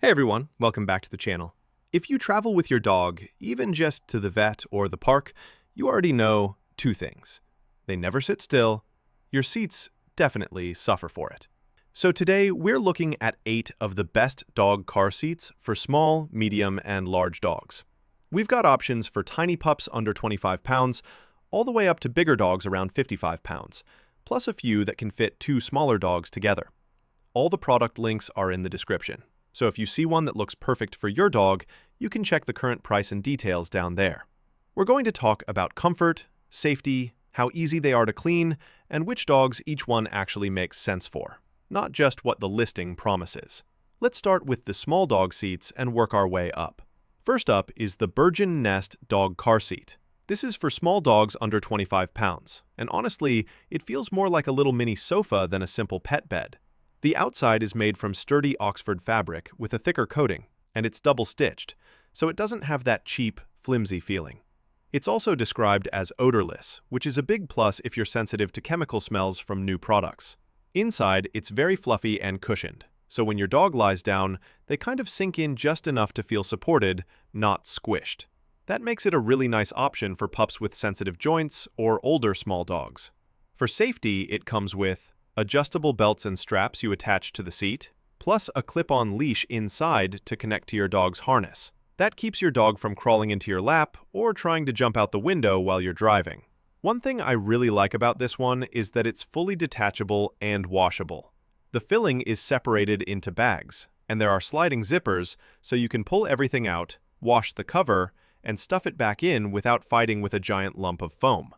Hey everyone, welcome back to the channel. If you travel with your dog, even just to the vet or the park, you already know two things. They never sit still. Your seats definitely suffer for it. So today we're looking at 8 of the best dog car seats for small, medium, and large dogs. We've got options for tiny pups under 25 pounds, all the way up to bigger dogs around 55 pounds, plus a few that can fit 2 smaller dogs together. All the product links are in the description. So if you see one that looks perfect for your dog, you can check the current price and details down there. We're going to talk about comfort, safety, how easy they are to clean, and which dogs each one actually makes sense for, not just what the listing promises. Let's start with the small dog seats and work our way up. First up is the BurgeonNest dog car seat. This is for small dogs under 25 pounds, and honestly, it feels more like a little mini sofa than a simple pet bed. The outside is made from sturdy Oxford fabric with a thicker coating, and it's double-stitched, so it doesn't have that cheap, flimsy feeling. It's also described as odorless, which is a big plus if you're sensitive to chemical smells from new products. Inside, it's very fluffy and cushioned, so when your dog lies down, they kind of sink in just enough to feel supported, not squished. That makes it a really nice option for pups with sensitive joints or older small dogs. For safety, it comes with adjustable belts and straps you attach to the seat, plus a clip-on leash inside to connect to your dog's harness. That keeps your dog from crawling into your lap or trying to jump out the window while you're driving. One thing I really like about this one is that it's fully detachable and washable. The filling is separated into bags, and there are sliding zippers so you can pull everything out, wash the cover, and stuff it back in without fighting with a giant lump of foam.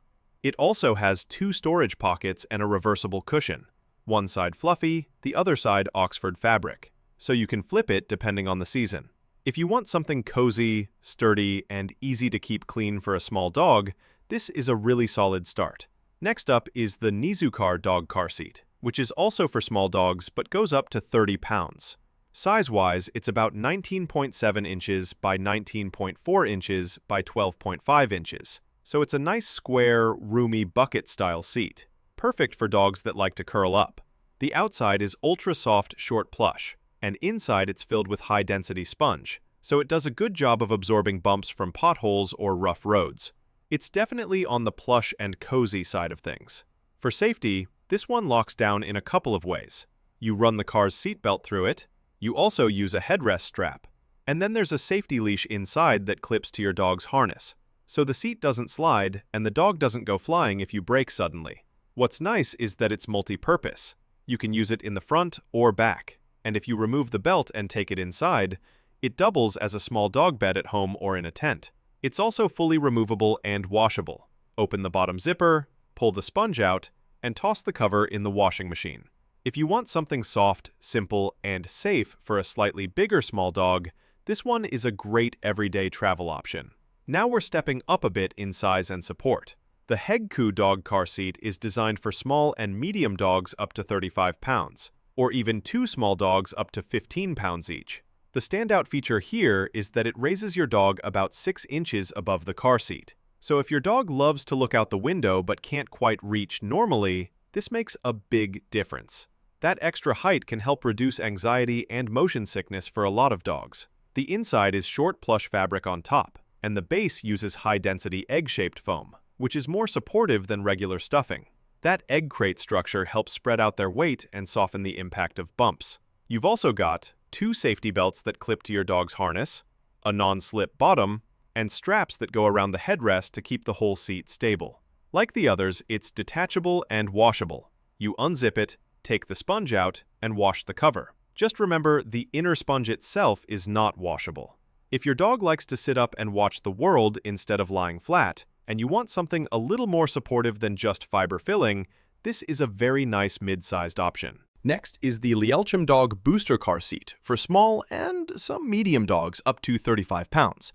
It also has 2 storage pockets and a reversible cushion. One side fluffy, the other side Oxford fabric, so you can flip it depending on the season. If you want something cozy, sturdy, and easy to keep clean for a small dog, this is a really solid start. Next up is the Neezukar dog car seat, which is also for small dogs but goes up to 30 pounds. Size-wise, it's about 19.7 inches by 19.4 inches by 12.5 inches. So it's a nice square, roomy bucket-style seat, perfect for dogs that like to curl up. The outside is ultra-soft short plush, and inside it's filled with high-density sponge, so it does a good job of absorbing bumps from potholes or rough roads. It's definitely on the plush and cozy side of things. For safety, this one locks down in a couple of ways. You run the car's seatbelt through it, you also use a headrest strap, and then there's a safety leash inside that clips to your dog's harness. So the seat doesn't slide and the dog doesn't go flying if you brake suddenly. What's nice is that it's multi-purpose. You can use it in the front or back, and if you remove the belt and take it inside, it doubles as a small dog bed at home or in a tent. It's also fully removable and washable. Open the bottom zipper, pull the sponge out, and toss the cover in the washing machine. If you want something soft, simple, and safe for a slightly bigger small dog, this one is a great everyday travel option. Now we're stepping up a bit in size and support. The Heggcooe dog car seat is designed for small and medium dogs up to 35 pounds, or even 2 small dogs up to 15 pounds each. The standout feature here is that it raises your dog about 6 inches above the car seat. So if your dog loves to look out the window but can't quite reach normally, this makes a big difference. That extra height can help reduce anxiety and motion sickness for a lot of dogs. The inside is short plush fabric on top, and the base uses high-density egg-shaped foam, which is more supportive than regular stuffing. That egg crate structure helps spread out their weight and soften the impact of bumps. You've also got 2 safety belts that clip to your dog's harness, a non-slip bottom, and straps that go around the headrest to keep the whole seat stable. Like the others, it's detachable and washable. You unzip it, take the sponge out, and wash the cover. Just remember, the inner sponge itself is not washable. If your dog likes to sit up and watch the world instead of lying flat, and you want something a little more supportive than just fiber filling, this is a very nice mid-sized option. Next is the Lealchum dog booster car seat for small and some medium dogs up to 35 pounds.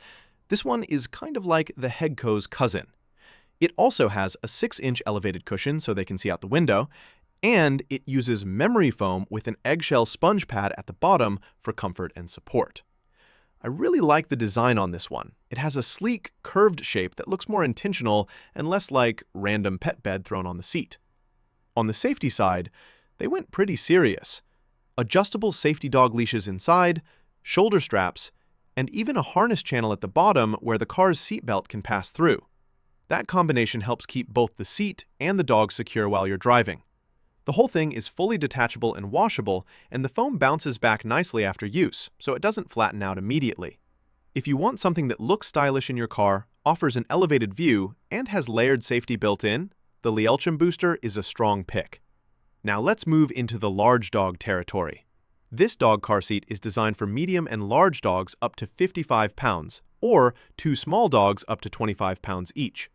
This one is kind of like the Heggcooe's cousin. It also has a 6-inch elevated cushion so they can see out the window, and it uses memory foam with an eggshell sponge pad at the bottom for comfort and support. I really like the design on this one. It has a sleek, curved shape that looks more intentional and less like random pet bed thrown on the seat. On the safety side, they went pretty serious. Adjustable safety dog leashes inside, shoulder straps, and even a harness channel at the bottom where the car's seatbelt can pass through. That combination helps keep both the seat and the dog secure while you're driving. The whole thing is fully detachable and washable, and the foam bounces back nicely after use, so it doesn't flatten out immediately. If you want something that looks stylish in your car, offers an elevated view, and has layered safety built in, the Lealchum booster is a strong pick. Now let's move into the large dog territory. This dog car seat is designed for medium and large dogs up to 55 pounds, or 2 small dogs up to 25 pounds each.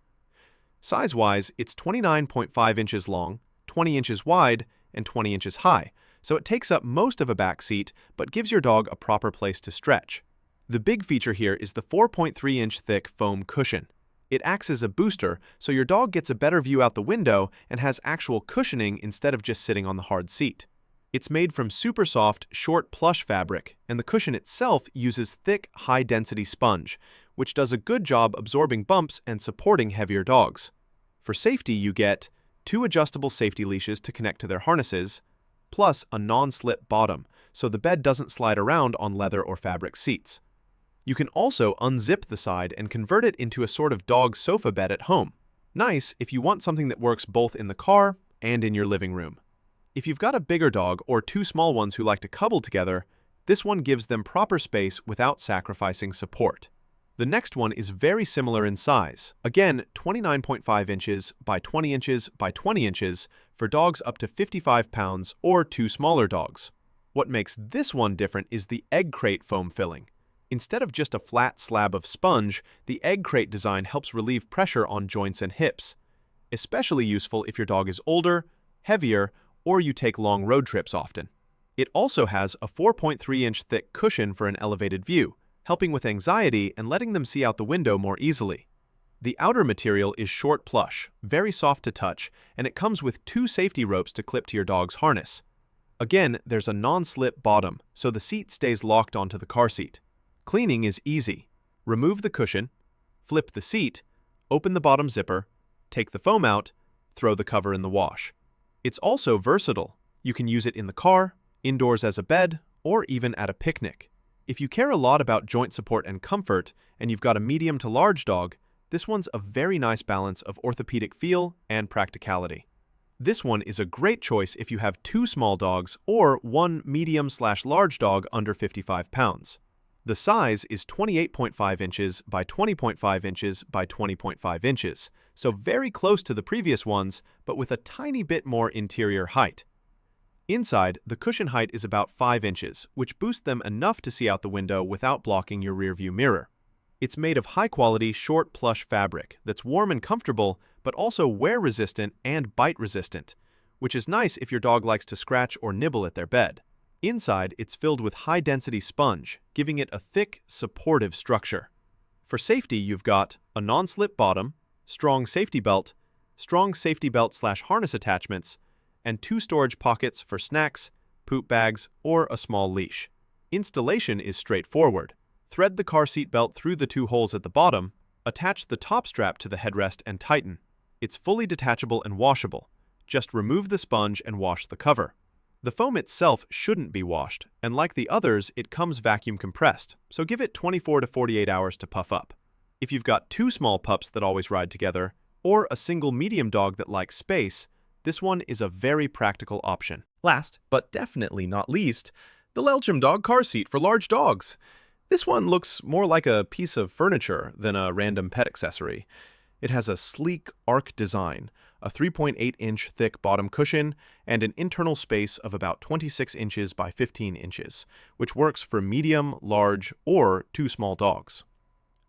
Size-wise, it's 29.5 inches long, 20 inches wide, and 20 inches high, so it takes up most of a back seat but gives your dog a proper place to stretch. The big feature here is the 4.3-inch thick foam cushion. It acts as a booster, so your dog gets a better view out the window and has actual cushioning instead of just sitting on the hard seat. It's made from super soft, short plush fabric, and the cushion itself uses thick, high-density sponge, which does a good job absorbing bumps and supporting heavier dogs. For safety, you get 2 adjustable safety leashes to connect to their harnesses, plus a non-slip bottom, so the bed doesn't slide around on leather or fabric seats. You can also unzip the side and convert it into a sort of dog sofa bed at home. Nice if you want something that works both in the car and in your living room. If you've got a bigger dog or 2 small ones who like to cuddle together, this one gives them proper space without sacrificing support. The next one is very similar in size. Again, 29.5 inches by 20 inches by 20 inches for dogs up to 55 pounds or 2 smaller dogs. What makes this one different is the egg crate foam filling. Instead of just a flat slab of sponge, the egg crate design helps relieve pressure on joints and hips. Especially useful if your dog is older, heavier, or you take long road trips often. It also has a 4.3-inch thick cushion for an elevated view, helping with anxiety and letting them see out the window more easily. The outer material is short plush, very soft to touch, and it comes with 2 safety ropes to clip to your dog's harness. Again, there's a non-slip bottom, so the seat stays locked onto the car seat. Cleaning is easy. Remove the cushion, flip the seat, open the bottom zipper, take the foam out, throw the cover in the wash. It's also versatile. You can use it in the car, indoors as a bed, or even at a picnic. If you care a lot about joint support and comfort, and you've got a medium to large dog, this one's a very nice balance of orthopedic feel and practicality. This one is a great choice if you have 2 small dogs or 1 medium/large dog under 55 pounds. The size is 28.5 inches by 20.5 inches by 20.5 inches, so very close to the previous ones, but with a tiny bit more interior height. Inside, the cushion height is about 5 inches, which boosts them enough to see out the window without blocking your rearview mirror. It's made of high-quality, short plush fabric that's warm and comfortable, but also wear-resistant and bite-resistant, which is nice if your dog likes to scratch or nibble at their bed. Inside, it's filled with high-density sponge, giving it a thick, supportive structure. For safety, you've got a non-slip bottom, strong safety belt /harness attachments, and 2 storage pockets for snacks, poop bags, or a small leash. Installation is straightforward. Thread the car seat belt through the 2 holes at the bottom, attach the top strap to the headrest and tighten. It's fully detachable and washable. Just remove the sponge and wash the cover. The foam itself shouldn't be washed, and like the others, it comes vacuum compressed, so give it 24 to 48 hours to puff up. If you've got 2 small pups that always ride together, or a single medium dog that likes space, this one is a very practical option. Last, but definitely not least, the Lealchum dog car seat for large dogs. This one looks more like a piece of furniture than a random pet accessory. It has a sleek arc design, a 3.8-inch thick bottom cushion, and an internal space of about 26 inches by 15 inches, which works for medium, large, or 2 small dogs.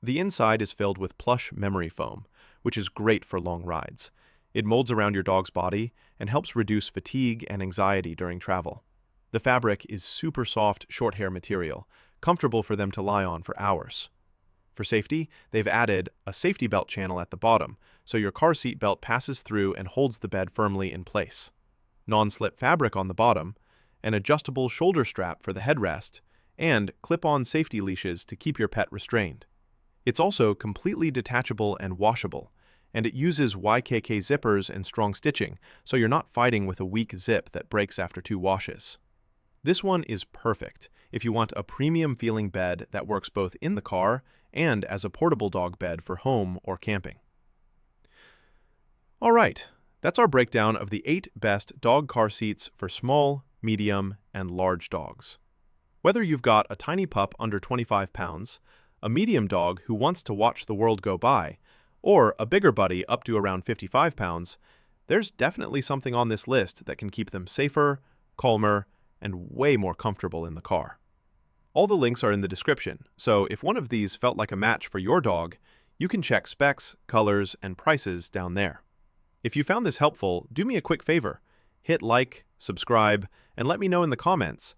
The inside is filled with plush memory foam, which is great for long rides. It molds around your dog's body and helps reduce fatigue and anxiety during travel. The fabric is super soft, short hair material, comfortable for them to lie on for hours. For safety, they've added a safety belt channel at the bottom, so your car seat belt passes through and holds the bed firmly in place. Non-slip fabric on the bottom, an adjustable shoulder strap for the headrest, and clip-on safety leashes to keep your pet restrained. It's also completely detachable and washable, and it uses YKK zippers and strong stitching, so you're not fighting with a weak zip that breaks after 2 washes. This one is perfect if you want a premium-feeling bed that works both in the car and as a portable dog bed for home or camping. All right, that's our breakdown of the 8 best dog car seats for small, medium, and large dogs. Whether you've got a tiny pup under 25 pounds, a medium dog who wants to watch the world go by, or a bigger buddy up to around 55 pounds, there's definitely something on this list that can keep them safer, calmer, and way more comfortable in the car. All the links are in the description, so if one of these felt like a match for your dog, you can check specs, colors, and prices down there. If you found this helpful, do me a quick favor. Hit like, subscribe, and let me know in the comments